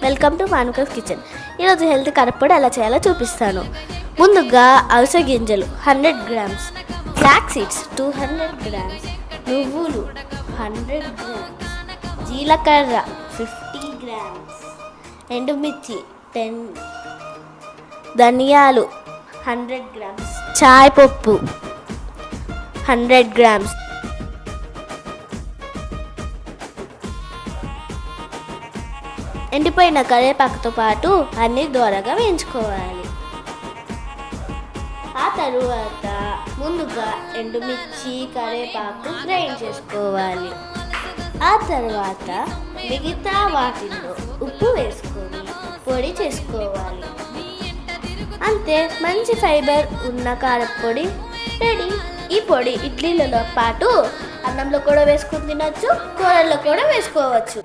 Welcome to మానుకస్ kitchen. ఈరోజు health కరప్పొడి ఎలా చేయాలో చూపిస్తాను. ముందుగా అవిసె గింజలు 100 గ్రామ్స్, ఫ్లాక్ సీడ్స్ 200 గ్రామ్స్, నువ్వులు 100 గ్రామ్స్, జీలకర్ర 50 గ్రామ్స్, ఎండుమిర్చి 10, ధనియాలు 100 గ్రామ్స్, చాయ్ పప్పు 100 గ్రామ్స్, ఎండిపోయిన కరివేపాకుతో పాటు అన్ని దోరగా వేయించుకోవాలి. ఆ తరువాత ముందుగా ఎండుమిర్చి కరివేపాకు గ్రైండ్ చేసుకోవాలి. ఆ తర్వాత మిగతా వాటిలో ఉప్పు వేసుకొని పొడి చేసుకోవాలి. అంతే, మంచి ఫైబర్ ఉన్న కారపొడి రెడీ. ఈ పొడి ఇడ్లీలలో పాటు అన్నంలో కూడా వేసుకొని తినచ్చు, కూరల్లో కూడా వేసుకోవచ్చు.